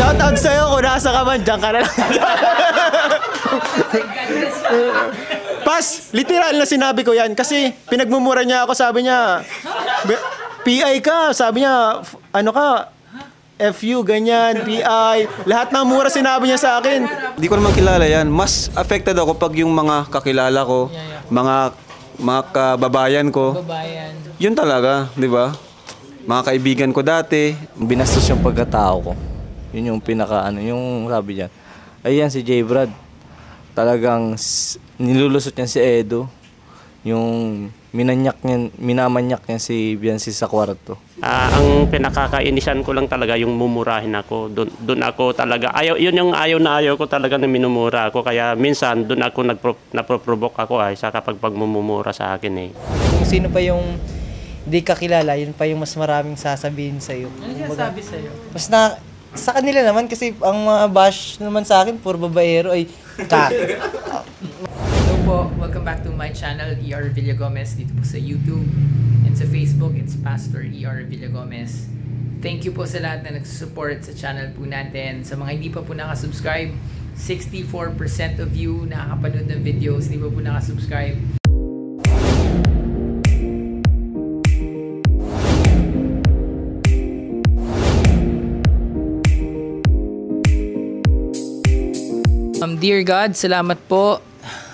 Shoutout sa'yo kung nasa ka man, dyan ka na lang. Pas, literal na sinabi ko yan kasi pinagmumura niya ako, sabi niya, PI ka, sabi niya, ano ka, FU, ganyan, PI, lahat ng mura sinabi niya sa akin. Hindi ko naman kilala yan. Mas affected ako pag yung mga kakilala ko, mga kababayan ko. Yun talaga, di ba? Mga kaibigan ko dati. Binastos yung pagkatao ko. Yun yung pinaka yung sabi niya. Ayan si J. Brad. Talagang nilulusot niya si Edo. Yung minamanyak niya si Biancy sa kwarto. Ang pinakakainisan ko lang talaga yung mumurahin ako. Doon ako talaga, yun yung ayaw ko talaga na minumura ako. Kaya minsan doon ako naproprovoke ako sa kapag pagmumura sa akin eh. Kung sino pa yung di kakilala, yun pa yung mas maraming sasabihin sa'yo. Ano sinasabi sa'yo? Mas na, sa kanila naman kasi ang mga bash naman sa akin, puro babaero ay Hello po, welcome back to my channel, ER Villagomez, dito po sa YouTube. And sa Facebook, it's Pastor ER Villagomez. Thank you po sa lahat na nagsusupport sa channel po natin. Sa mga hindi pa po nakasubscribe, 64% of you nakakapanood ng videos, hindi pa po nakasubscribe. Dear God, salamat po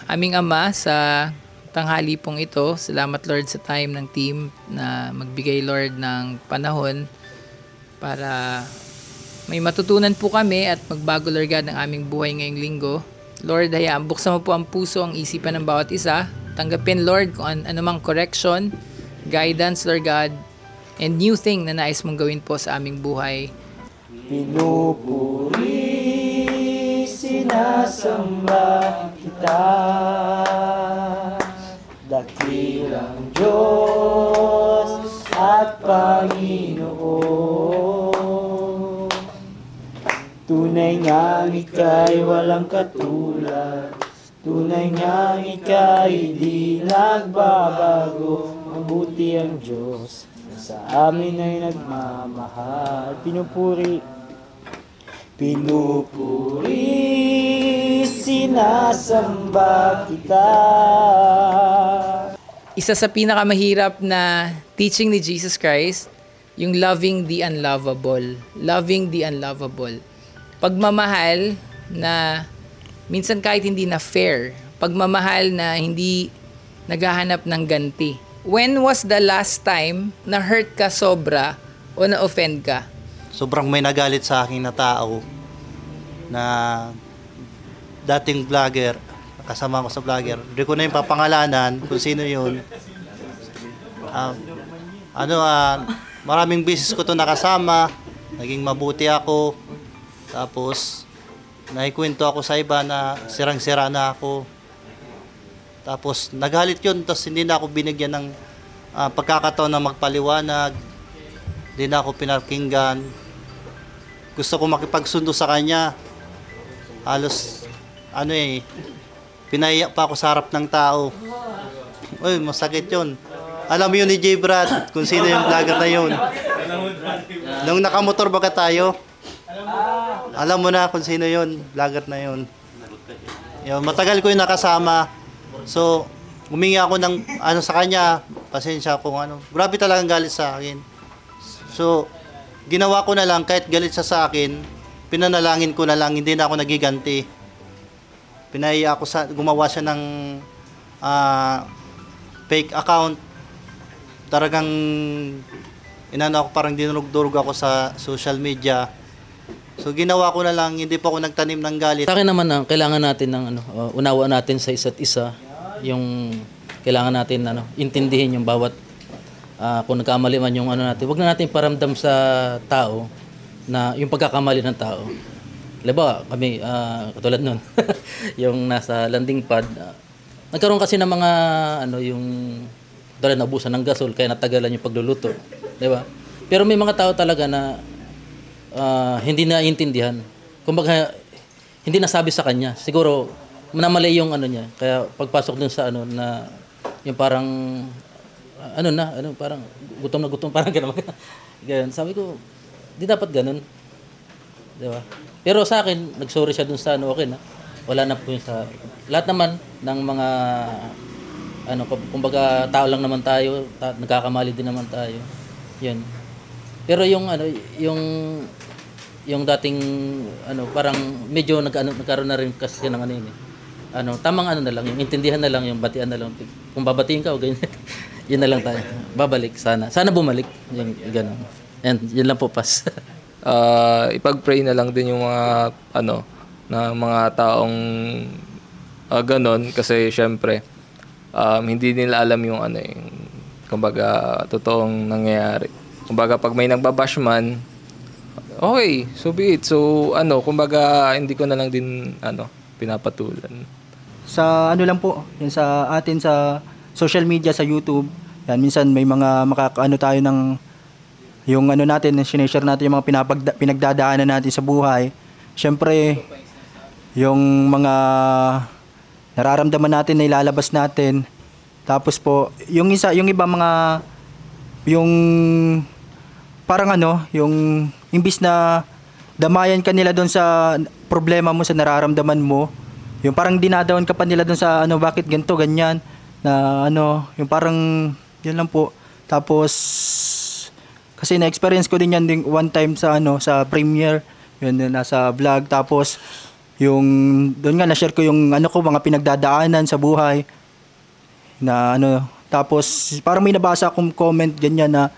aming Ama sa tanghali pong ito. Salamat Lord sa time ng team na magbigay Lord ng panahon para may matutunan po kami at magbago Lord God ng aming buhay ngayong linggo. Lord, hayaan buksan mo po ang puso, ang isipan ng bawat isa. Tanggapin Lord kung anumang correction, guidance Lord God, and new thing na nais mong gawin po sa aming buhay. Pinupuri, sinasamba kita, dakilang Diyos at Panginoon. Tunay nga ika'y walang katulad, tunay nga ika'y di nagbabago. Mabuti ang Diyos na sa amin ay nagmamahal. Pinupuri, sinasamba kita. Isa sa pinakamahirap na teaching ni Jesus Christ, yung loving the unlovable. Loving the unlovable. Pagmamahal na minsan kahit hindi na fair. Pagmamahal na hindi naghahanap ng ganti. When was the last time na hurt ka sobra o na-offend ka? Sobrang may nagalit sa akin na tao na dating vlogger, kasama ko sa vlogger. Hindi ko na yung papangalanan kung sino yun. Maraming beses ko to nakasama, naging mabuti ako. Tapos, naikwento ako sa iba na sirang-sira na ako. Tapos, nagalit yun, tapos hindi na ako binigyan ng pagkakataon na magpaliwanag. Hindi na ako pinakinggan. Gusto ko makipagsundo sa kanya. Halos, pinahiya pa ako sa harap ng tao. Uy, masakit yun. Alam mo yun ni J. Brad, kung sino yung vlogger na yun. Nung nakamotor baga tayo, alam mo na kung sino yun, vlogger na yun. Matagal ko yung nakasama. So, humingi ako ng sa kanya, pasensya kung grabe talagang galit sa akin. So, ginawa ko na lang, kahit galit siya sa akin, pinanalangin ko na lang, hindi na ako nagiganti. Pinahiya ako gumawa siya ng fake account. Talagang, ako, parang dinurog-durog ako sa social media. So, ginawa ko na lang, hindi pa ako nagtanim ng galit. Sa akin naman, kailangan natin ng unawa natin sa isa't isa. Yung kailangan natin intindihin yung bawat kung nagkamali man yung natin, wag na natin paramdam sa tao na yung pagkakamali ng tao. Diba, kami, katulad nun, yung nasa landing pad, nagkaroon kasi ng mga, yung, tulad naubusan ng gasol, kaya natagalan yung pagluluto. Diba? Pero may mga tao talaga na hindi naiintindihan. Kumbaga, hindi nasabi sa kanya. Siguro, namali yung niya. Kaya pagpasok dun sa na, yung parang, parang gutom na gutom, parang gano'n. Ganun. Sabi ko, di dapat ganun. Di ba? Pero sa akin, nagsorry siya dun sa ano, okay na. Wala na po yun sa... Lahat naman ng mga... Ano, kumbaga tao lang naman tayo, nagkakamali din naman tayo. Yun. Pero yung ano, yung dating ano, parang medyo nagkaroon na rin kasi ng ano yun eh. Ano, tamang ano na lang, yung intindihan na lang, yung batian na lang. Kung babatiin ka o ganyan, yun na lang tayo. Babalik sana. Sana bumalik. Yung ganun. And yun lang po, pas. Ipag-pray na lang din yung mga ano, na mga taong ganon kasi syempre hindi nila alam yung ano yung kumbaga totoong nangyayari. Kumbaga pag may nagbabash man, okay, so be it. So ano, kumbaga hindi ko na lang din ano pinapatulan. Sa ano lang po, yun sa atin sa social media, sa YouTube, yan minsan may mga makakaano tayo ng yung ano natin, sineshare natin yung mga pinagdadaanan natin sa buhay. Siyempre, yung mga nararamdaman natin na ilalabas natin. Tapos po, yung iba mga yung parang ano, yung imbis na damayan ka nila doon sa problema mo, sa nararamdaman mo, yung parang dinadawan ka pa nila doon sa ano, bakit ganito, ganyan, na ano, yung parang yun lang po. Tapos kasi na-experience ko din yan din one time sa ano, sa premiere, yun nasa vlog. Tapos yung doon nga na-share ko yung ano ko, mga pinagdadaanan sa buhay na ano, tapos parang may nabasa akong comment ganyan na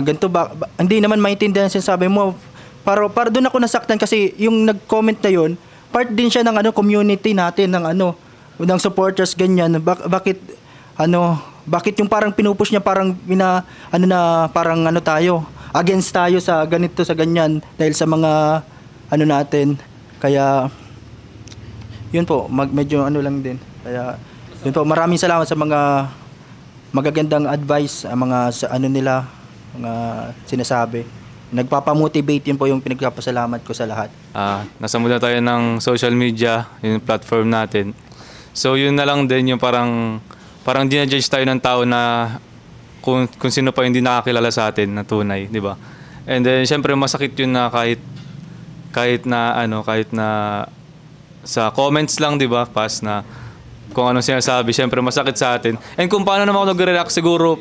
ganito ba, hindi naman maintindihan sinasabi mo. Para doon ako nasaktan kasi yung nag-comment na yun, part din siya ng ano, community natin, ng ano, ng supporters ganyan. Bakit yung parang pinupush niya, parang parang ano tayo, against tayo sa ganito, sa ganyan, dahil sa mga ano natin. Kaya yun po, medyo ano lang din. Kaya yun po, maraming salamat sa mga magagandang advice, mga sa ano nila, mga sinasabi. Nagpapamotivate, yun po yung pinagpapasalamat ko sa lahat. Nasa muna tayo ng social media, yung platform natin. So yun na lang din yung parang dinajudge tayo ng tao na kung sino pa hindi nakakilala sa atin na tunay, di ba? And then syempre masakit yun na kahit na sa comments lang, di ba, pas na kung anong sinasabi, syempre masakit sa atin. And kung paano naman ako nag-react, siguro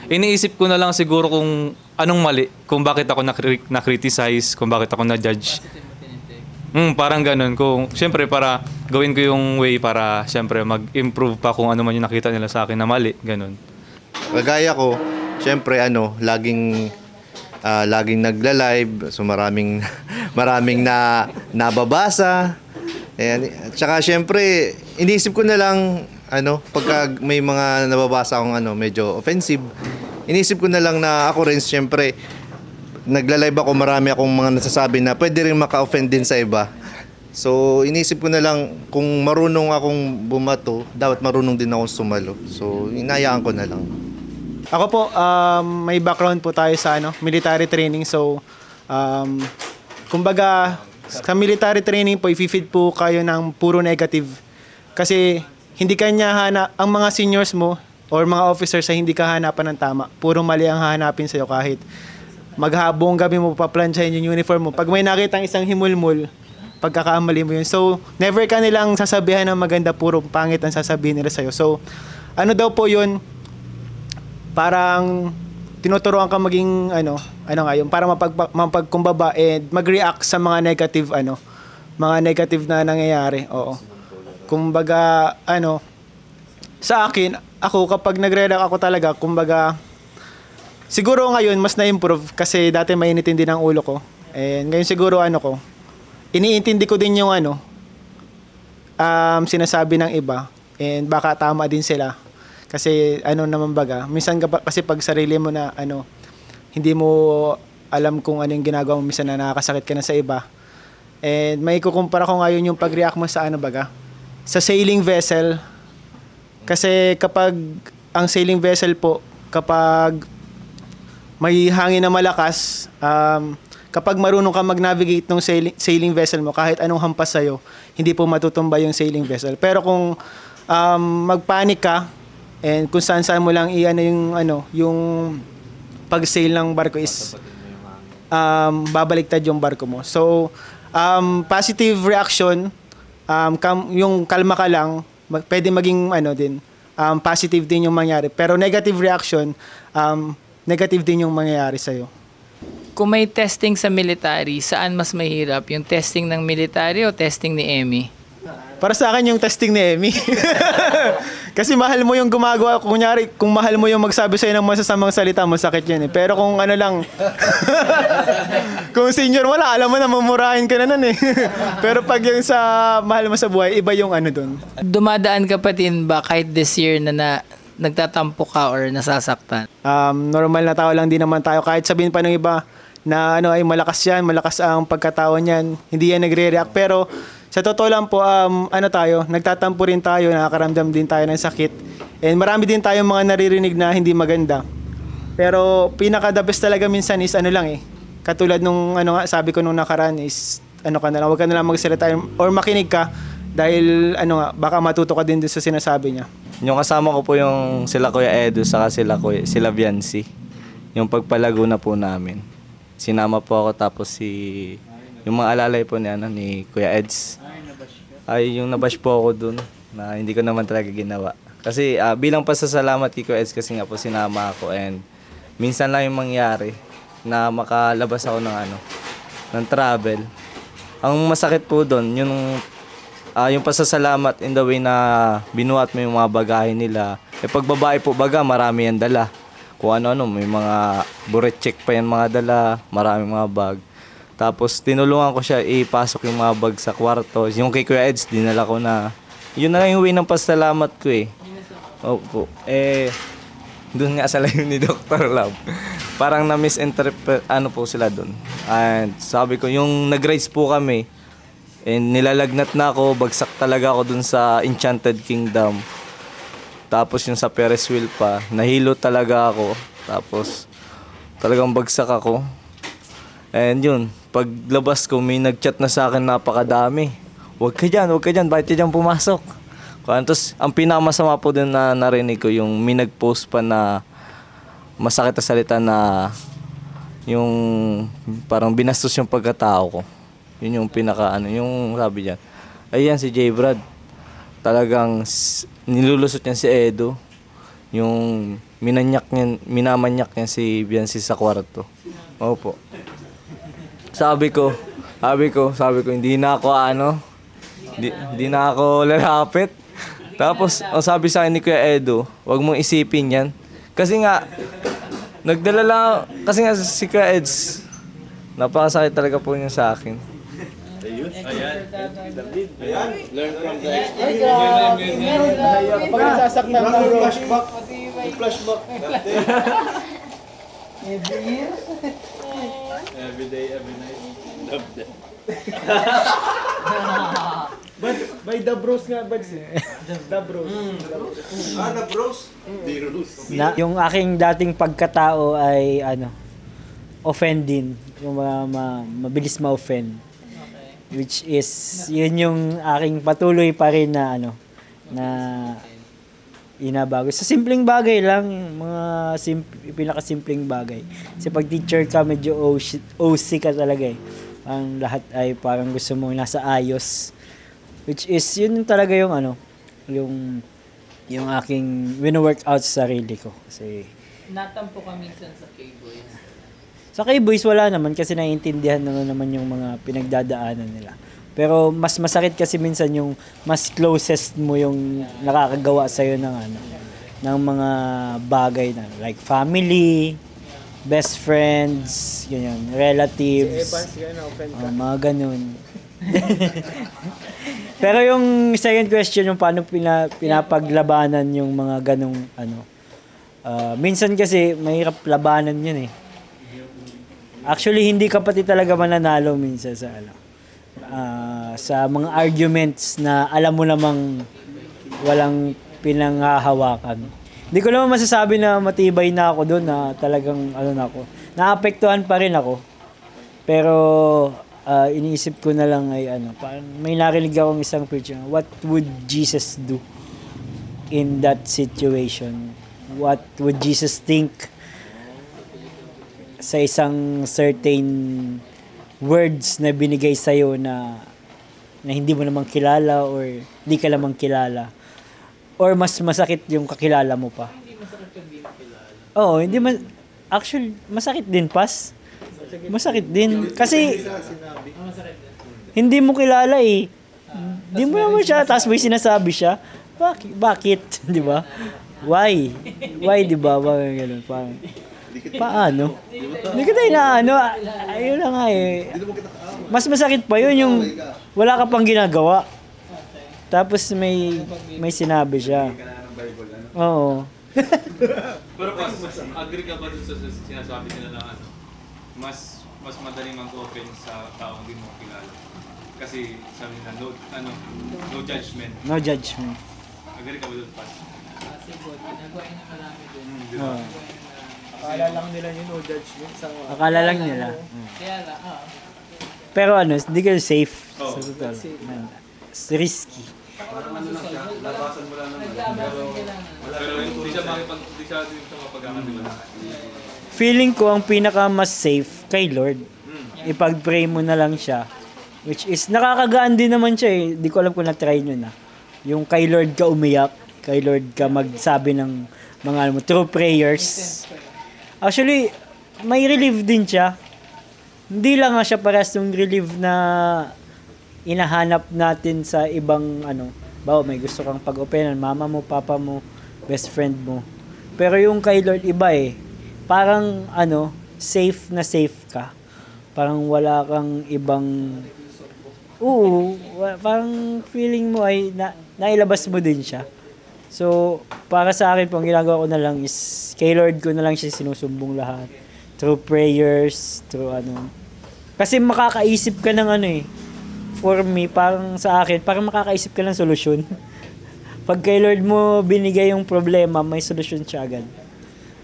iniisip ko na lang siguro kung anong mali, kung bakit ako na-criticize, kung bakit ako na-judge. Parang ganun. Kung syempre para gawin ko yung way para syempre mag-improve pa kung ano man yung nakita nila sa akin na mali, ganun. Kagaya ko, syempre laging nagla-live, so maraming nababasa. Ayan. Tsaka syempre, iniisip ko na lang pagka may mga nababasa akong medyo offensive, iniisip ko na lang na ako rin syempre nagla-live ako, marami akong mga nasasabi na pwede rin maka-offend din sa iba. So, iniisip ko na lang kung marunong akong bumato, dapat marunong din akong sumalo. So, inayaan ko na lang. Ako po, may background po tayo sa military training. So, kumbaga, sa military training po, i-feed po kayo ng puro negative. Kasi, hindi kanya ang mga seniors mo or mga officers ay hindi ka hanapan ng tama. Puro mali ang hahanapin sa'yo kahit maghabong gabi mo paplansyahin yung uniform mo. Pag may nakitang isang himulmul, pagkakamali mo yun. So, never ka nilang sasabihan ng maganda, puro pangit ang sasabihin nila sa'yo. So, ano daw po yun? Parang tinuturuan ka maging para mapagkumbaba and mag-react sa mga negative na nangyayari. Oo. Kumbaga, sa akin, ako kapag nagre-react ako talaga, kumbaga, siguro ngayon mas na-improve kasi dati mainitin din ang ulo ko. And ngayon siguro iniintindi ko din yung sinasabi ng iba and baka tama din sila. Kasi naman baga, minsan kasi pag sarili mo na hindi mo alam kung ano yung ginagawa mo, minsan na nakakasakit ka na sa iba. And may kukumpara ko ngayon yung pag-react mo sa sa sailing vessel. Kasi kapag ang sailing vessel po, kapag may hangin na malakas, kapag marunong ka mag-navigate ng sailing vessel mo, kahit anong hampas sa'yo, hindi po matutumba yung sailing vessel. Pero kung magpanik ka, and kung saan mo lang yung pag-sail ng barko is babaliktad yung barko mo. So, positive reaction, yung kalma ka lang, pwede maging positive din yung mangyari. Pero negative reaction, negative din yung mangyayari sa'yo. Kung may testing sa military, saan mas mahirap? Yung testing ng military o testing ni Emmy? Para sa akin yung testing ni Emmy. Kasi mahal mo yung gumagawa. Kunyari, kung mahal mo yung magsabi sa'yo ng masasamang salita, masakit yun eh. Pero kung ano lang, kung senior wala, alam mo na, mamurahin ka na nun eh. Pero pag yung sa mahal mo sa buhay, iba yung ano dun. Dumadaan ka pa din ba kahit this year na nagtatampo ka or nasasaktan? Normal na tao lang din naman tayo. Kahit sabihin pa ng iba na ay malakas yan, malakas ang pagkatao niyan, hindi yan nagre-react. Pero sa totoo lang po, nagtatampo rin tayo, nakakaramdam din tayo ng sakit. And marami din tayong mga naririnig na hindi maganda. Pero pinaka-the best talaga minsan is katulad nung sabi ko nung nakaraan is ka na lang, huwag ka na lang magsalita or makinig ka dahil baka matuto ka din sa sinasabi niya. Yung kasama ko po yung sila Kuya Edo saka sila Viancy. Yung pagpalago na po namin. Sinama po ako tapos yung mga alalay po ni Kuya Eds. Ay yung nabash po ako dun na hindi ko naman talaga ginawa. Kasi bilang pasasalamat kay Kuya Eds kasi nga po sinama ako and minsan lang yung mangyari na makalabas ako ng travel. Ang masakit po dun yung pasasalamat in the way na binuhat mo yung mga bagahe nila. Pag babae po baga, marami yan dala. Kung may mga buret check pa yan mga dala, maraming mga bag. Tapos tinulungan ko siya ipasok yung mga bag sa kwarto. Yung kay Kuya Eds, dinala ko na. Yun na lang yung way ng pasalamat ko eh. Opo. Doon nga sa layo ni Dr. Love. Parang na-misinterpret, po sila doon. And sabi ko, yung nag-rise po kami, nilalagnat na ako, bagsak talaga ako doon sa Enchanted Kingdom. Tapos yung sa Ferris wheel pa, nahilo talaga ako. Tapos talagang bagsak ako. And yun, paglabas ko, may nag-chat na sa akin napakadami. Huwag ka dyan, bakit ka dyan pumasok? Tapos, ang pinakamasama po din na narinig ko, yung may nag-post pa na masakit na salita na yung parang binastos yung pagkatao ko. Yun yung yung sabi dyan. Ayan si J. Brad, talagang nilulusot niya si Edo. Yung minamanyak niya si Viancy sa kwarto. Opo. Sabi ko, hindi na ako hindi na ako lalapit. Tapos, ang sabi sa akin ni Kuya Edo, wag mong isipin yan. Kasi nga, kasi nga si Kuya Eds, napakasakit talaga po niya sa akin. Ayan. Learn from the experience. Pag nasasaktan ka, flashback. Every year? Every day, every night. Love that. By the bros nga, Bads. The bros. The bros? The bros. Yung aking dating pagkatao ay offending. Yung mabilis ma-offend. Which is, yun yung aking patuloy pa rin na na inabago. Sa simpleng bagay lang, mga pinakasimpleng bagay. Kasi pag teacher ka, medyo OC ka talaga eh. Ang lahat ay parang gusto mo nasa ayos. Which is, yun talaga yung yung aking wino-work out sa sarili ko. Kasi Natampo ka minsan sa K-Boys. Sa K-Boys wala naman kasi naiintindihan naman yung mga pinagdadaanan nila. Pero mas masakit kasi minsan yung mas closest mo yung nakakagawa sa'yo ng ng mga bagay na like family, best friends, ganyan, relatives, mga ganun. Pero yung second question, yung paano pinapaglabanan yung mga ganung minsan kasi mahirap labanan yun eh. Actually, hindi ka pati talaga mananalo minsan sa sa mga arguments na alam mo namang walang pinanghahawakan. Hindi ko naman masasabi na matibay na ako doon, na talagang naapektuhan pa rin ako. Pero iniisip ko na lang ay parang may narinig akong isang preacher, what would Jesus do in that situation? What would Jesus think sa isang certain words na binigay sa'yo na hindi mo naman kilala or hindi ka lamang kilala. Or mas masakit yung kakilala mo pa. Oo, hindi man actually masakit din pas. Masakit din kasi hindi mo kilala eh. Hindi mo naman siya tapos may sinasabi siya. Bakit? 'Di ba? Why? Why 'di ba? Bakit ganun? Paano? Hindi ko tayo na ano. Ayun na nga eh. Mas masakit pa yun yung wala ka pang ginagawa. Tapos may sinabi siya. Oo. Pero mas agree ka ba dun sa sinasabi nila na ano? Mas madaling mag-open sa taong di mo kilala. Kasi sabi nila no judgment. No judgment. Agree ka ba dun, Pat? Kasi po, ginagawa niya marami dun. Oo. Akala lang nila yung no judgment sa Akala lang nila. Kaya lang, Pero hindi ka safe. Sa total. It's risky. Parang ano lang siya, labasan mo lang naman. Pero hindi siya mapagkakatiwalaan. Feeling ko ang pinaka mas safe kay Lord. Ipag-pray mo na lang siya. Which is, nakakagaan din naman siya eh. Di ko alam kung na-try nyo na. Yung kay Lord ka umiyak, kay Lord ka magsabi ng mga true prayers. Actually, may relief din siya. Hindi lang nga siya parehas yung relief na inahanap natin sa ibang bawa may gusto kang pag-openan, mama mo, papa mo, best friend mo. Pero yung kay Lord iba eh. Parang safe na safe ka. Parang wala kang ibang parang feeling mo ay nailabas mo din siya. So, para sa akin po, ang ginagawa ko na lang is kay Lord ko na lang siya sinusumbong lahat. Through prayers, through Kasi makakaisip ka ng for me, parang sa akin, parang makakaisip ka ng solusyon. Pag kay Lord mo binigay yung problema, may solusyon siya agad.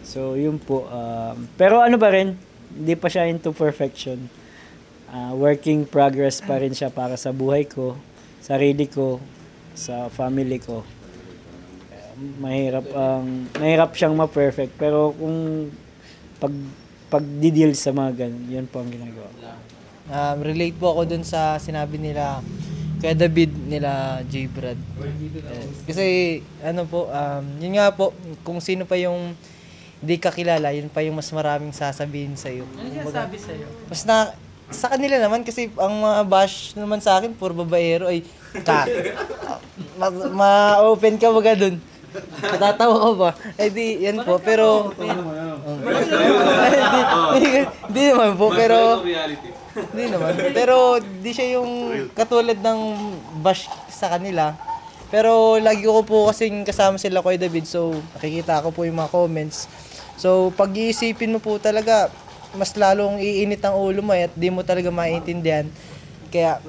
So, yun po. Pero pa rin, hindi pa siya into perfection. Working progress pa rin siya para sa buhay ko, sarili ko, sa family ko. Mahirap siyang ma-perfect. Pero kung pag-deal sa mga ganun, yun po ang ginagawa. Relate po ako dun sa sinabi nila kay David nila J. Brad. Kasi yun nga po, kung sino pa yung hindi ka kilala, yun pa yung mas maraming sasabihin sa'yo. ano siya sabi sa'yo? Mas sa kanila naman kasi ang mga bash naman sa akin, puro babaero ay ma-open ka baga dun. Natatawa ko ba? Di, yan po, pero di naman po, pero hindi naman. Pero di siya yung katulad ng bash sa kanila. Pero lagi ko po kasing kasama sila Kuya David, so nakikita ko po yung mga comments. So pag-iisipin mo po talaga, mas lalong iinit ang ulo mo at di mo talaga maintindihan. Kaya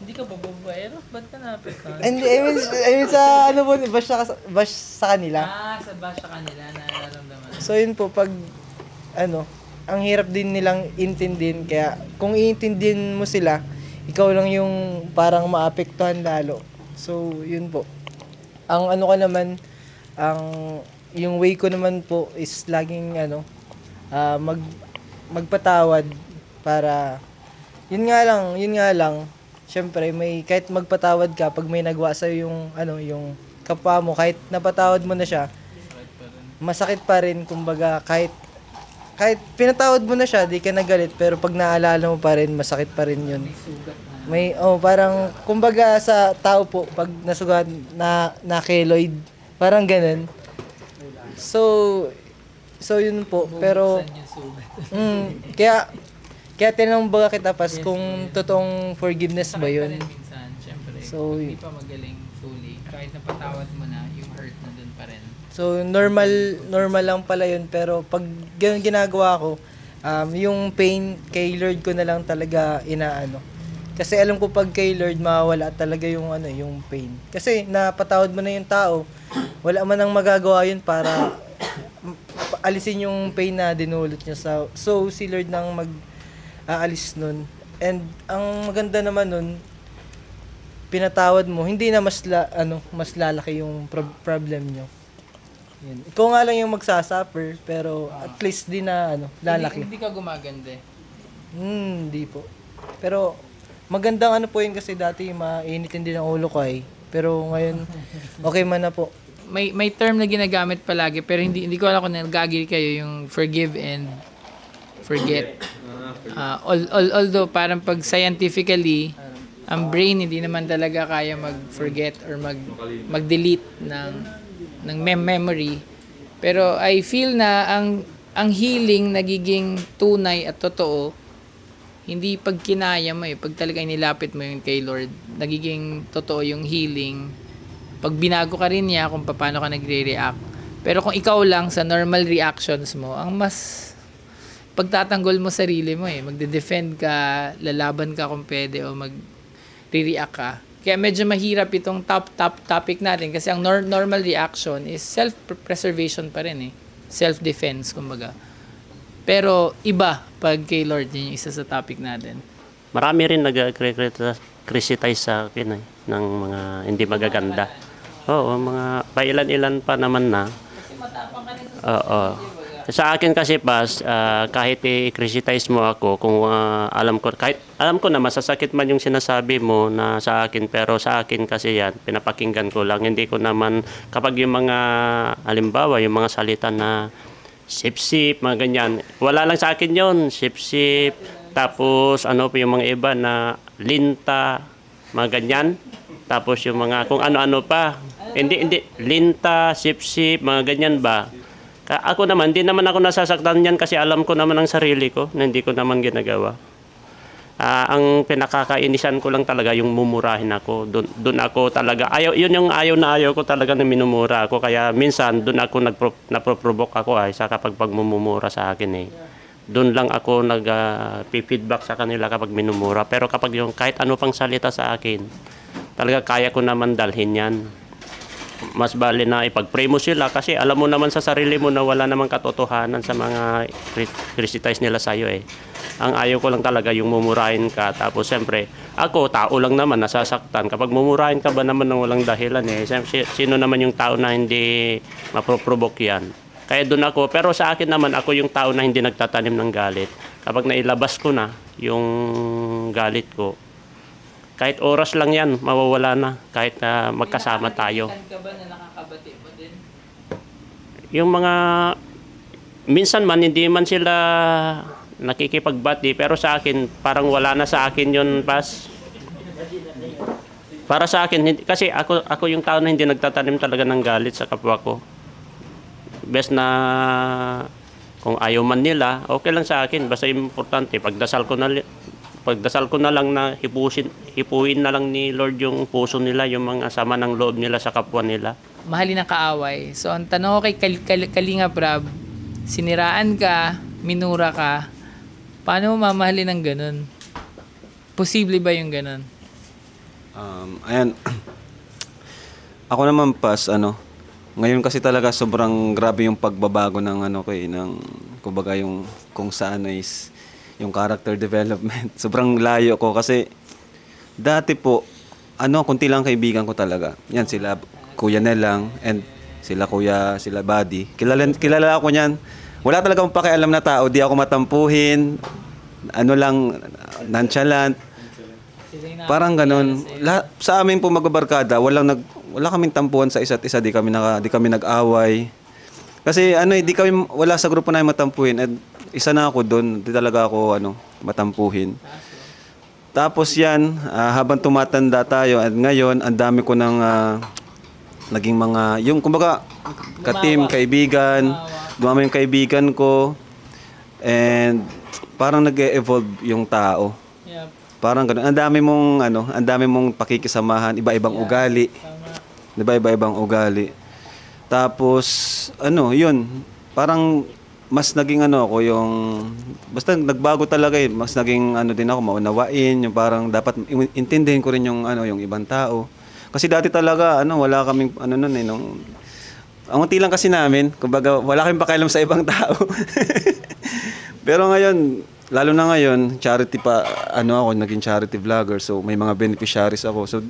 Hindi ka babaero? Ba't ka naapektuhan? I mean sa bash sa kanila. Sa bash sa kanila, nararamdaman. So yun po, pag ang hirap din nilang intindihin, kaya kung iintindihin mo sila, ikaw lang yung parang maapektuhan lalo. So yun po. Ang ka naman, yung way ko naman po is laging magpatawad para yun nga lang syempre may kahit magpatawad ka pag may nagawa sa yung kapwa mo, kahit napatawad mo na siya, masakit pa rin. Kumbaga kahit pinatawad mo na siya, di ka nagalit, pero pag naalala mo pa rin, masakit pa rin yun. May parang kumbaga sa tao po pag nasugat na keloid, parang ganun. So yun po, pero kaya tinanong baga kita pas kung totoong forgiveness ba yun. So hindi pa magaling fully, kahit napatawad mo na, yung hurt na dun pa rin. So normal lang pala yun, pero pag ganun ginagawa ko, yung pain kay Lord ko na lang talaga inaano. Kasi alam ko pag kay Lord mawawala talaga yung yung pain. Kasi napatawad mo na yung tao, wala man ang magagawa yun para alisin yung pain na dinulot niya. So si Lord nang mag-aalis nun. And ang maganda naman nun, pinatawad mo, hindi na mas lalaki yung problem nyo. Yun. Ikaw nga lang yung magsasuffer, pero at least di na lalaki. Hindi ka gumaganda eh. Hindi po. Pero magandang po yun kasi dati mainitin din ang ulo ko Pero ngayon, okay man na po. May term na ginagamit palagi pero hindi ko alam kung nagagil kayo yung forgive and forget. Although parang pag scientifically, ang brain hindi naman talaga kaya mag-forget or mag-delete ng memory. Pero I feel na ang healing nagiging tunay at totoo hindi pag kinaya mo pag talaga nilapit mo yun kay Lord, nagiging totoo yung healing. Pag binago ka rin niya kung paano ka nagre-react. Pero kung ikaw lang sa normal reactions mo, ang mas pagtatanggol mo sarili mo magde-defend ka, lalaban ka kung pwede o mag-react ka. Kaya medyo mahirap itong top topic natin kasi ang normal reaction is self-preservation pa rin self-defense kumbaga. Pero iba pag kay Lord, yun yung isa sa topic natin. Marami rin nag-criticize sa akin ng mga hindi magaganda. Oo, mga pailan-ilan pa naman na. Oo. Sa akin kasi kahit i-criticize mo ako, kung alam ko na masasakit man yung sinasabi mo na sa akin, pero sa akin kasi yan, pinapakinggan ko lang. Hindi ko naman, kapag yung mga, halimbawa, yung mga salita na sip-sip, mga ganyan, wala lang sa akin yon sip-sip, tapos yung mga iba na linta, mga ganyan, tapos yung mga kung ano-ano pa, hindi, linta, sip-sip, mga ganyan ba. Ako naman, hindi naman ako nasasaktan yan kasi alam ko naman ang sarili ko na hindi ko naman ginagawa. Ang pinakakainisan ko lang talaga yung mumurahin ako. Doon ako talaga, yun yung ayaw ko talaga na minumura ako. Kaya minsan doon ako naproprovoke ako sa kapag pagmumura sa akin Doon lang ako nag-feedback sa kanila kapag minumura. Pero kapag yung kahit ano pang salita sa akin, talaga kaya ko naman dalhin yan. Mas bali na ipag-pray mo sila kasi alam mo naman sa sarili mo na wala namang katotohanan sa mga criticize nila sa'yo Ang ayaw ko lang talaga yung mumurahin ka. Tapos siyempre, ako, tao lang naman, nasasaktan. Kapag mumurahin ka ba naman ng walang dahilan sino naman yung tao na hindi maproprovoke yan? Kaya doon ako, pero sa akin naman, ako yung tao na hindi nagtatanim ng galit. Kapag nailabas ko na yung galit ko, kahit oras lang yan, mawawala na. Kahit magkasama tayo. Ka ba na nakakabati mo din? Yung mga, minsan man, hindi man sila nakikipagbati, pero sa akin, parang wala na sa akin yun, Pas. Para sa akin, kasi ako yung tao na hindi nagtatanim talaga ng galit sa kapwa ko. Best na kung ayaw man nila, okay lang sa akin. Basta importante, pagdasal ko na lang na hipuin na lang ni Lord yung puso nila, yung mga sama ng loob nila sa kapwa nila. Mahalin ang kaaway. So ang tanong ko kay Kalinga Prab, siniraan ka, minura ka, paano mo mamahalin ng ganun? Posible ba yung ganun? Ayan. Ako naman, Pas, ngayon kasi talaga sobrang grabe yung pagbabago ng kumbaga yung kung saan is yung character development. Sobrang layo ko kasi dati po, kunti lang kaibigan ko talaga. Yan, sila Kuya Nel lang and sila Buddy. Kilala ako niyan. Wala talagang pakialam na tao, di ako matampuhin, nonchalant. Parang ganun. Sa amin po magbabarkada, wala kaming tampuhan sa isa't isa, di kami nag-away. Kasi wala sa grupo namin matampuhin. At isa na ako doon, di talaga ako matampuhin. Tapos yan, habang tumatanda tayo at ngayon, ang dami ko ng naging yung kumbaga ka-team, kaibigan, dumami yung kaibigan ko and parang nag-evolve yung tao. Yep. Parang ganun. Ang dami mong pakikisamahan, iba-ibang ugali. Iba-ibang ugali. Tapos yun, parang mas naging ako yung basta nagbago talaga mas naging din ako maunawain, yung parang dapat intindihin ko rin yung yung ibang tao. Kasi dati talaga wala kaming ang unti lang kasi namin, kumbaga wala kaming pakialam sa ibang tao. Pero ngayon, lalo na ngayon, charity pa ako, naging charity vlogger, so may mga beneficiaries ako. So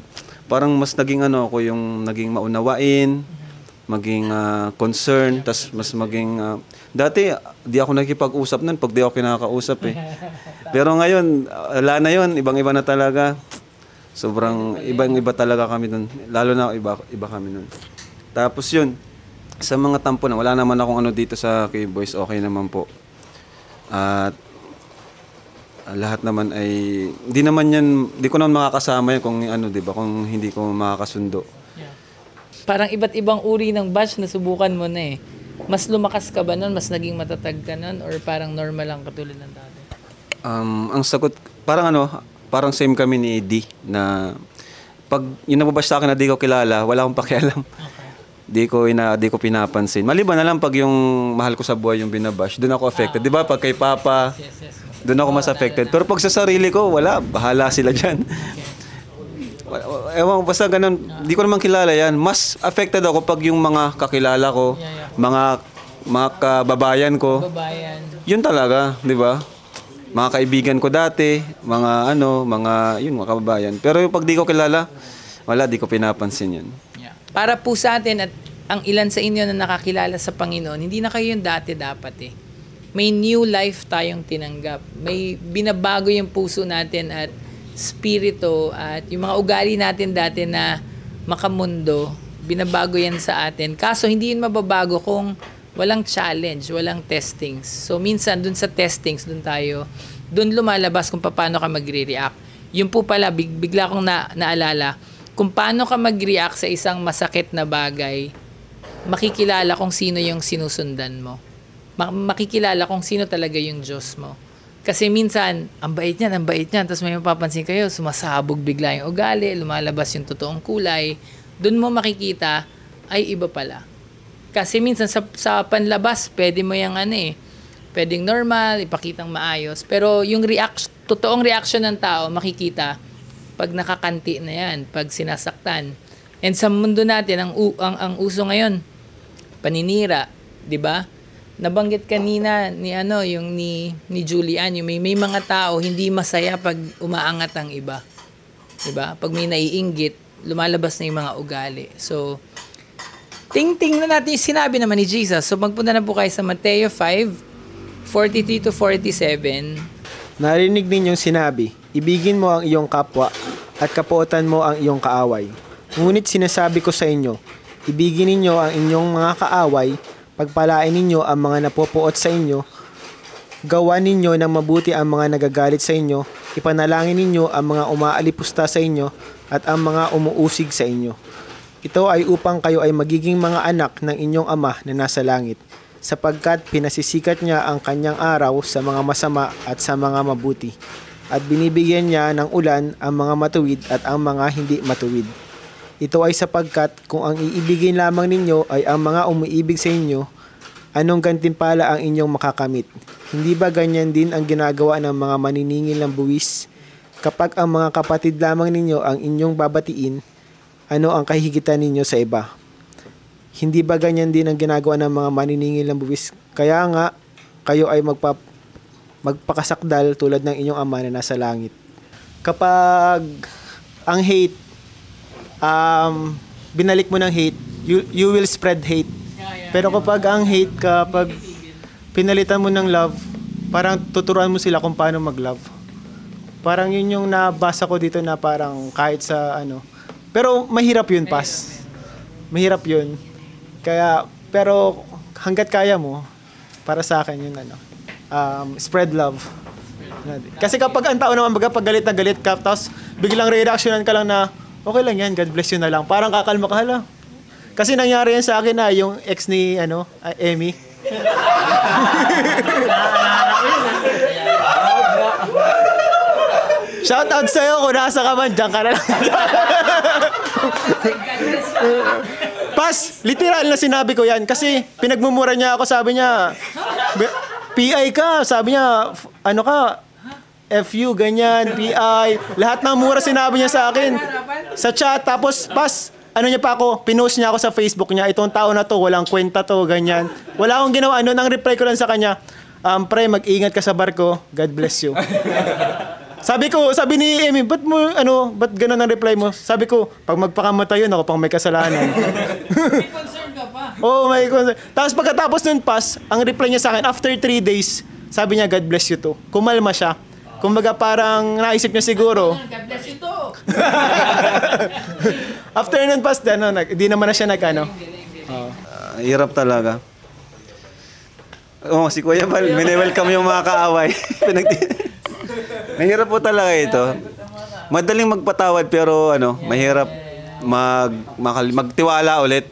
parang mas naging ako yung naging maunawain, maging concern, tas mas maging dati di ako nakikipag-usap nun pag di ako kinakausap eh. Pero ngayon wala na yun, ibang-iba na talaga. Sobrang ibang-iba talaga kami nun. Lalo na iba kami nun. Tapos yun, sa mga tampo na wala naman akong ano dito sa K-Boys, okay naman po. At lahat naman ay di ko naman makakasama yan kung ano, 'di ba, kung hindi ko makakasundo. Parang iba't ibang uri ng batch na subukan mo na eh. Mas lumakas ka ba nun? Mas naging matatag ka nun? Or parang normal lang katulad ng dati? Ang sagot, parang same kami ni Eddie na pag yung nababash sa akin na di ko kilala, wala akong pakialam. Okay. Di ko pinapansin. Maliban na lang pag yung mahal ko sa buhay yung binabash, doon ako affected. Di ba? Pag kay Papa, doon ako mas affected. Pero pag sa sarili ko, wala. Bahala sila dyan. Ewan, basta ganun, di ko naman kilala yan. Mas affected ako pag yung mga kakilala ko, mga kababayan ko. Yun talaga, di ba? Mga kaibigan ko dati, mga kababayan. Pero yung pag di ko kilala, wala, di ko pinapansin yun. Para po sa atin at ang ilan sa inyo na nakakilala sa Panginoon, hindi na kayo yung dati dapat eh. May new life tayong tinanggap. May binabago yung puso natin at spirito at yung mga ugali natin dati na makamundo, binabago yan sa atin. Kaso hindi yun mababago kung walang challenge, walang testings. So minsan dun sa testings, dun lumalabas kung paano ka magre-react. Yun po pala, bigla kong naalala, kung paano ka mag-react sa isang masakit na bagay, makikilala kung sino yung sinusundan mo. Makikilala kung sino talaga yung Diyos mo. Kasi minsan, ang bait niyan, tapos may mapapansin kayo, sumasabog bigla yung ugali, lumalabas yung totoong kulay, doon mo makikita, ay iba pala. Kasi minsan sa panlabas, pwede mo yung pwedeng normal, ipakitang maayos, pero yung totoong reaction ng tao, makikita, pag nakakanti na yan, pag sinasaktan. And sa mundo natin, ang uso ngayon, paninira, di ba? Nabanggit kanina ni Julian, yung may mga tao hindi masaya pag umaangat ang iba. 'Di ba? Pag may naiinggit, lumalabas na yung mga ugali. So, tingnan natin yung sinabi naman ni Jesus. So, magpunta na po kayo sa Mateo 5:43 to 47. Narinig ninyong sinabi, ibigin mo ang iyong kapwa at kapuotan mo ang iyong kaaway. Ngunit sinasabi ko sa inyo, ibigin ninyo ang inyong mga kaaway, pagpalain ninyo ang mga napopuot sa inyo, gawa ninyo ng mabuti ang mga nagagalit sa inyo, ipanalangin ninyo ang mga umaalipusta sa inyo at ang mga umuusig sa inyo. Ito ay upang kayo ay magiging mga anak ng inyong Ama na nasa langit, sapagkat pinasisikat niya ang kanyang araw sa mga masama at sa mga mabuti, at binibigyan niya ng ulan ang mga matuwid at ang mga hindi matuwid. Ito ay sapagkat kung ang iibigin lamang ninyo ay ang mga umiibig sa inyo, anong gantimpala ang inyong makakamit? Hindi ba ganyan din ang ginagawa ng mga maniningil ng buwis? Kapag ang mga kapatid lamang ninyo ang inyong babatiin, ano ang kahigitan ninyo sa iba? Hindi ba ganyan din ang ginagawa ng mga maniningil ng buwis? Kaya nga, kayo ay magpakasakdal tulad ng inyong Ama na nasa langit. Kapag ang hate, binalik mo ng hate, you will spread hate. Pero kapag ang hate, kapag pinalitan mo ng love, parang tuturuan mo sila kung paano mag-love. Parang yun yung nabasa ko dito na parang kahit sa pero mahirap yun, Pas. Mahirap yun. Pero hanggat kaya mo, para sa akin yun spread love. Kasi kapag ang tao naman pag galit na galit ka, tapos biglang reactionan ka lang na okay lang yan, God bless you na lang. Parang kakalma ka, hala. Kasi nangyari yan sa akin na yung ex ni Emmy. Shout out sa'yo kung nasa ka man, dyan ka na lang. Pas, literal na sinabi ko yan. Kasi pinagmumura niya ako, sabi niya, PI ka, sabi niya, FU, ganyan, PI. Lahat ng mura sinabi niya sa akin. Sa chat, tapos pas, niya pa ako, pinost niya ako sa Facebook niya, itong tao na to, walang kwenta to, ganyan. Wala akong ginawa, ang reply ko lang sa kanya, pre, mag-ingat ka sa barko, God bless you. Sabi ni Emmy, ba't ganun ang reply mo? Sabi ko, pag magpakamatay yun, ako pang may kasalanan. May concern ka pa. Oh, may concern. Tapos pagkatapos nun, Pas, ang reply niya sa akin, after 3 days, sabi niya, God bless you too. Kumalma siya. Kumbaga parang naisip niya siguro. God bless you too. After nun, Pas, di naman na siya Hirap talaga. Si Kuya Val, welcome yung mga kaaway. Mahirap po talaga ito. Madaling magpatawad pero mahirap magtiwala ulit.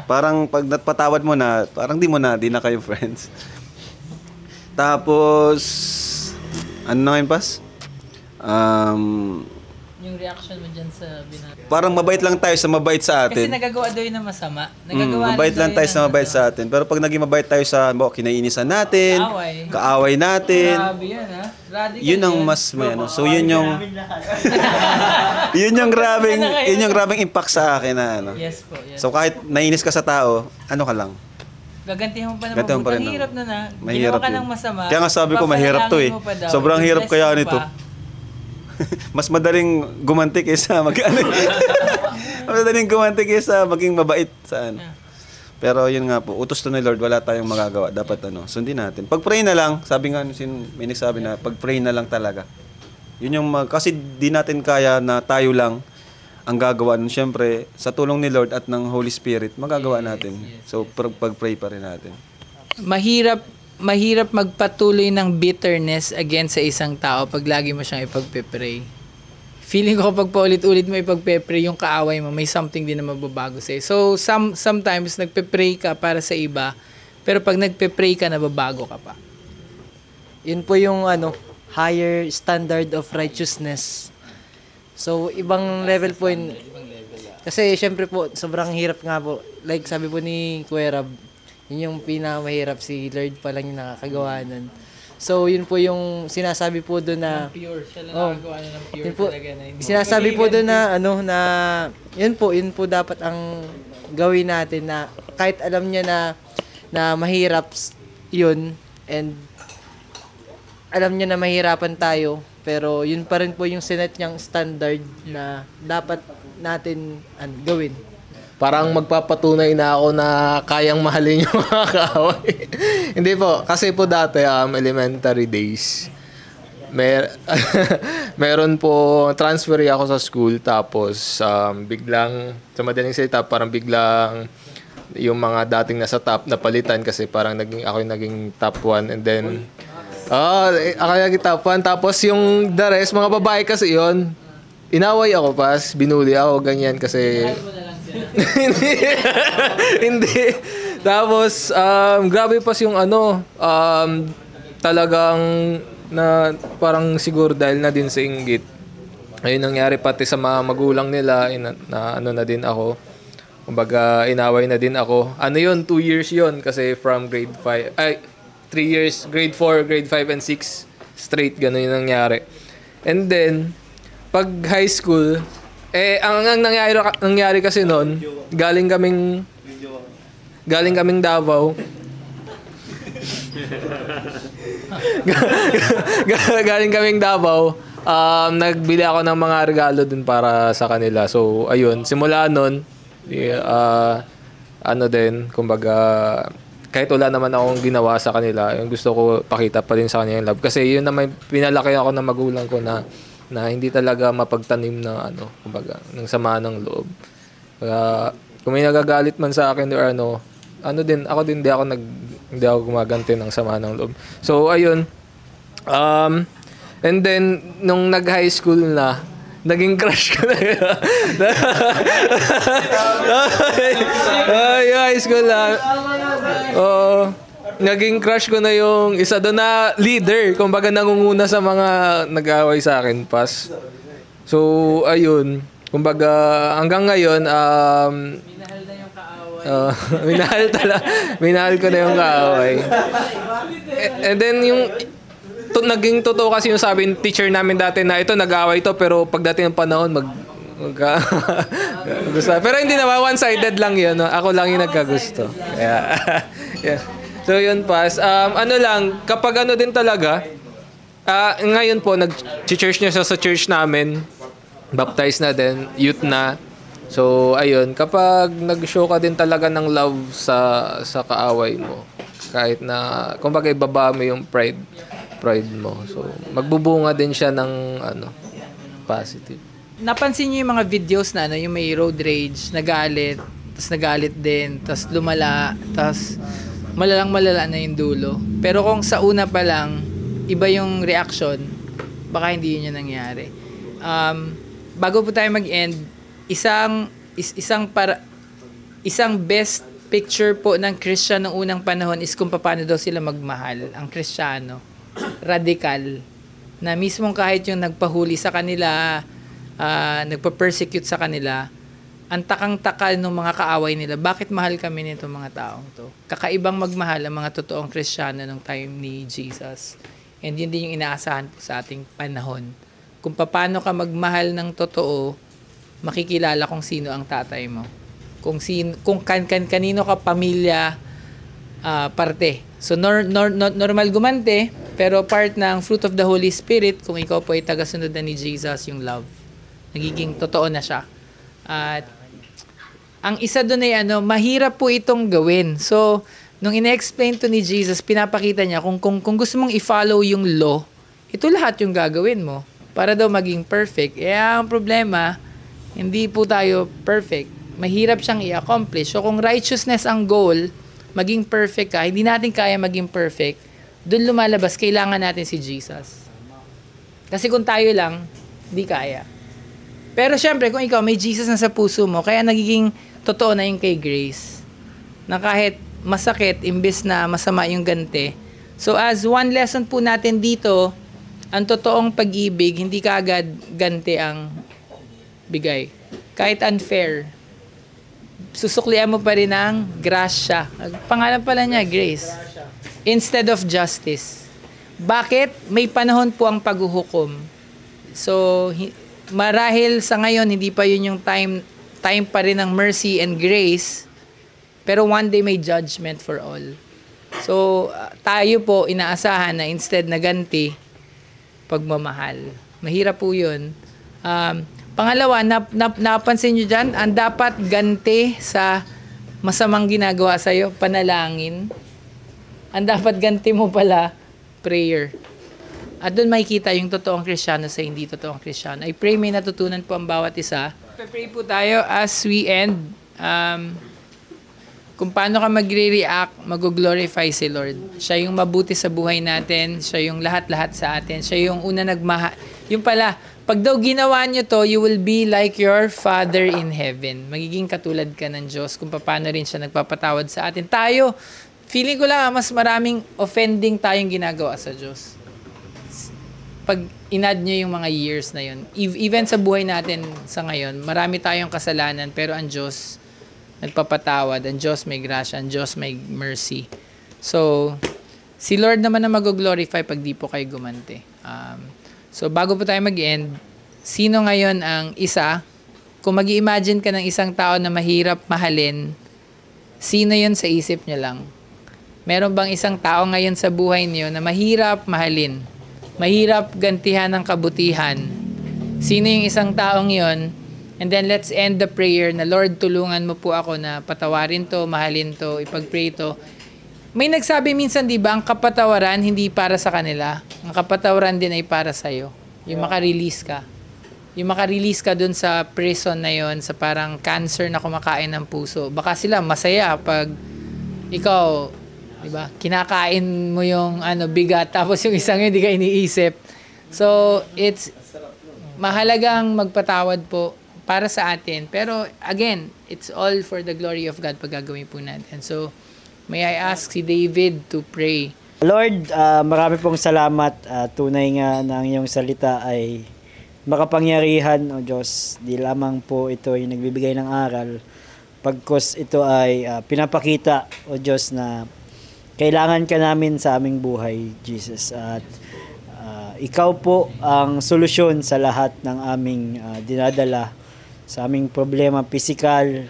Parang pag napatawad mo na, parang di na kayo friends. Tapos, ano na yun, Pas? Yung reaction mo dyan sa parang mabait lang tayo sa mabait sa atin. Kasi nagagawa daw yun na masama. Mabait lang tayo sa mabait sa atin. Pero pag naging mabait tayo sa kinainisan natin, kaaway natin, grabe yan, ha? Radical yun ang mas may So yun yung yun yung grabing impact sa akin na Yes po, yes. So kahit nainis ka sa tao, ka lang. Gagantihan mo pa Gagantihan naman. pa rin Ang hirap na Mahirap Ginawa ka yun. ng masama. Kaya nga sabi ko mahirap to eh. Sobrang hirap kaya nito. Mas madaling gumanti kaysa Mas madaling gumanti kaysa maging mabait sa Pero yun nga po, utos to ni Lord, wala tayong magagawa. Dapat sundin natin. Pag-pray na lang, sabi nga may nagsabi na, pag-pray na lang talaga. Yun yung kasi di natin kaya na tayo lang ang gagawa nun. Siyempre, sa tulong ni Lord at ng Holy Spirit, magagawa natin. So, pag-pray pa rin natin. Mahirap magpatuloy ng bitterness against sa isang tao pag lagi mo siyang ipagpe-pray. Feeling ko kapag paulit-ulit mo ipagpe-pray yung kaaway mo, may something din na mababago sa'yo. So, sometimes nagpe-pray ka para sa iba, pero pag nagpe-pray ka, nababago ka pa. Yun po yung higher standard of righteousness. So, ibang level po yun. Kasi, syempre po, sobrang hirap nga po. Like, sabi po ni Kuya Rab, yun yung pinakamahirap, si Lord pa lang yung nakakagawa nun. So, yun po yung sinasabi po doon na... Pure, siya lang nakagawa na ng pure po, talaga. Sinasabi po doon na, yun po dapat ang gawin natin na kahit alam niya na mahirap yun, and alam niya na mahirapan tayo, pero yun pa rin po yung sinet niyang standard na dapat natin gawin. Parang magpapatunay na ako na kayang mahalin yung mga kaaway. Hindi po, kasi po dati elementary days, meron po, transfer ako sa school, tapos biglang, sa madaling salita, parang biglang yung mga dating nasa top napalitan kasi parang ako yung naging top 1, and then ako yung naging top 1, tapos yung the rest, mga babae kasi yon, inaway ako, Pas, binuli ako, ganyan kasi hindi. Tapos grabe Pas yung talagang na parang siguro dahil na din sa inggit, ayun nangyari pati sa mga magulang nila, na din ako. Kumbaga inaway na din ako. 2 years yun kasi from grade 5 3 years, grade 4, grade 5 and 6 straight ganun yung nangyari. And then pag high school, ang nangyari kasi noon, galing kaming Davao. Galing kaming Davao. Nagbili ako ng mga regalo dun para sa kanila. So, ayun, simula noon, kumbaga, kahit wala naman akong ginawa sa kanila, yung gusto ko pakita pa rin sa kanila yung love. Kasi yun na may pinalaki ako ng magulang ko na hindi talaga mapagtanim na kumbaga, ng sama ng loob. Kung may nagagalit man sa akin or ako din hindi ako gumaganti ng sama ng loob. So ayun. And then nung nag-high school na, naging crush ko na yun. High school na. Naging crush ko na yung isa doon na leader. Kumbaga nangunguna sa mga nag-away sa akin, Pas. So, ayun. Kumbaga, hanggang ngayon, minahal na yung kaaway. Minahal ko na yung kaaway. And then, naging totoo kasi yung sabi ng teacher namin dati na ito, nag-away to, pero pagdating ng panahon, pero hindi naman, one-sided lang yun. No? Ako lang yung nagkagusto. Yeah. So yun, Pas. Kapag din talaga, ngayon po, nag-church niya sa church namin, baptized na din, youth na. So, ayun, kapag nag-show ka din talaga ng love sa kaaway mo, kahit na, kumbaga, ibaba mo yung pride mo. So, magbubunga din siya ng, positive. Napansin niyo yung mga videos na, yung may road rage, nagalit din, tapos lumala, tapos malala na yung dulo. Pero kung sa una pa lang, iba yung reaction, baka hindi yun yung nangyari. Bago po tayo mag-end, isang best picture po ng Christian noong unang panahon is kung paano daw sila magmahal. Ang Kristiyano, radikal, na mismong kahit yung nagpahuli sa kanila, nagpa-persecute sa kanila, ang takang-taka ng mga kaaway nila, bakit mahal kami nitong mga taong to? Kakaibang magmahal ang mga totoong Kristiyano nung time ni Jesus. And yun din yung inaasahan po sa ating panahon. Kung paano ka magmahal ng totoo, makikilala kung sino ang tatay mo. Kung kanino ka pamilya, parte. So normal gumante, pero part ng fruit of the Holy Spirit, kung ikaw po ay tagasunod na ni Jesus, yung love. Nagiging totoo na siya. At ang isa doon ay mahirap po itong gawin. So nung ina-explain to ni Jesus, pinapakita niya kung gusto mong i-follow yung law, ito lahat yung gagawin mo para daw maging perfect. Ang problema, hindi po tayo perfect. Mahirap siyang i-accomplish. So kung righteousness ang goal, maging perfect ka, hindi natin kaya maging perfect, doon lumalabas, kailangan natin si Jesus. Kasi kung tayo lang, hindi kaya. Pero syempre, kung ikaw may Jesus na sa puso mo, kaya nagiging totoo na yung kay Grace. Na kahit masakit, imbes na masama yung ganti. So as one lesson po natin dito, ang totoong pag-ibig, hindi kaagad ganti ang bigay. Kahit unfair, susuklian mo pa rin ang grasya. Pangalan pala niya, Grace. Instead of justice. Bakit? May panahon po ang paghuhukom. So, marahil sa ngayon, hindi pa yun yung time pa rin ng mercy and grace. Pero one day may judgment for all. So, tayo po inaasahan na instead na ganti, pagmamahal. Mahirap po yun. Pangalawa, napansin nyo dyan, ang dapat ganti sa masamang ginagawa sa'yo, panalangin. Ang dapat ganti mo pala, prayer. At doon makikita yung totoong Kristiyano sa hindi totoong Kristiyano. I pray may natutunan po ang bawat isa. Pray po tayo as we end. Kung paano ka magre-react, mag-glorify si Lord. Siya yung mabuti sa buhay natin. Siya yung lahat-lahat sa atin. Siya yung una nagmahal. Yung pala, pag daw ginawa nyo to, you will be like your Father in heaven. Magiging katulad ka ng Diyos kung paano rin siya nagpapatawad sa atin. Tayo, feeling ko lang, mas maraming offending tayong ginagawa sa Diyos. Pag inad nyo yung mga years na yun, even sa buhay natin sa ngayon, marami tayong kasalanan, pero ang Diyos nagpapatawad, ang Diyos may grasya, ang Diyos may mercy. So, si Lord naman na mag-glorify pag di po kayo gumante. So, bago po tayo mag-end, sino ngayon ang isa? Kung mag-imagine ka ng isang tao na mahirap mahalin, sino yun sa isip niyo lang? Meron bang isang tao ngayon sa buhay niyo na mahirap mahalin? Mahirap gantihan ng kabutihan? Sino yung isang taong yun? And then let's end the prayer na, Lord, tulungan mo po ako na patawarin to, mahalin to, ipag-pray to. May nagsabi minsan, di ba, ang kapatawaran hindi para sa kanila. Ang kapatawaran din ay para sa'yo. Yung makarelease ka. Yung makarelease ka dun sa prison na yon, sa parang cancer na kumakain ng puso. Baka sila masaya pag ikaw, di ba, kinakain mo yung bigat, tapos yung isang yun, di ka iniisip. So, it's mahalagang magpatawad po para sa atin. Pero again, it's all for the glory of God pag gagawin po natin. So, may I ask si David to pray. Lord, marami pong salamat. Tunay nga na ang iyong salita ay makapangyarihan, O Diyos. Di lamang po ito ay nagbibigay ng aral. Pagkos ito ay pinapakita, O Diyos, na kailangan ka namin sa aming buhay, Jesus. At ikaw po ang solusyon sa lahat ng aming dinadala, sa aming problema, physical,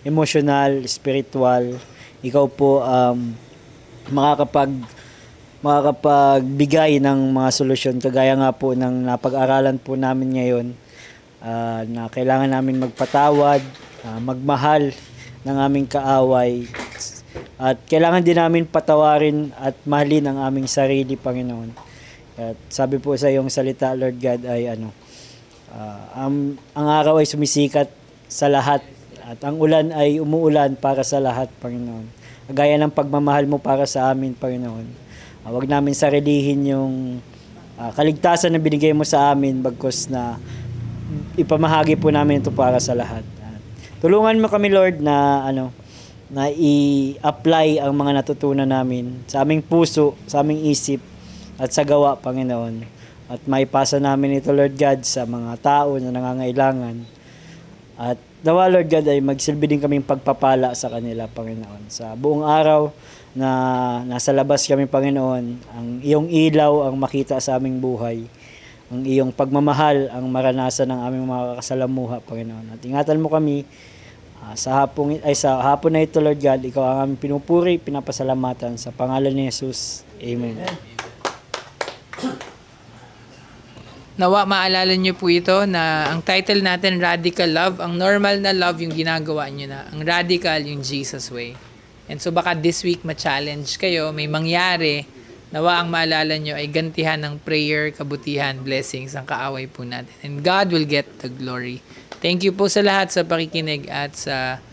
emotional, spiritual. Ikaw po makakapagbigay ng mga solusyon, kagaya nga po ng napag-aralan po namin ngayon. na kailangan namin magpatawad, magmahal ng aming kaaway, at kailangan din namin patawarin at mahalin ang aming sarili, Panginoon. At sabi po sa iyong salita, Lord God, ay ang araw ay sumisikat sa lahat at ang ulan ay umuulan para sa lahat, Panginoon. Gaya ng pagmamahal mo para sa amin, Panginoon. Huwag namin sarilihin yung kaligtasan na binigay mo sa amin, bagkus na ipamahagi po namin ito para sa lahat. Tulungan mo kami, Lord, na na i-apply ang mga natutunan namin sa aming puso, sa aming isip, at sa gawa, Panginoon. At maipasa namin ito, Lord God, sa mga tao na nangangailangan. At nawa, Lord God, ay magsilbi din kaming pagpapala sa kanila, Panginoon. Sa buong araw na nasa labas kami, Panginoon, ang iyong ilaw ang makita sa aming buhay. Ang iyong pagmamahal ang maranasan ng aming mga kasalamuha, Panginoon. At ingatan mo kami sa hapon na ito, Lord God. Ikaw ang aming pinupuri, pinapasalamatan sa pangalan ni Jesus. Amen. Nawa maalala niyo po ito na ang title natin, Radical Love. Ang normal na love yung ginagawa niyo na. Ang radical yung Jesus way. And so baka this week ma-challenge kayo, may mangyari, nawa ang maalala nyo ay gantihan ng prayer, kabutihan, blessings, ang kaaway po natin. And God will get the glory. Thank you po sa lahat sa pakikinig at sa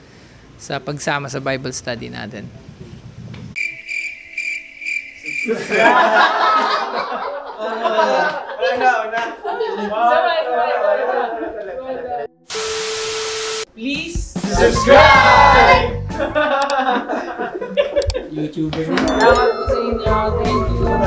pagsama sa Bible study natin. Please subscribe! YouTuber. Salamat po sa inyo. Thank you.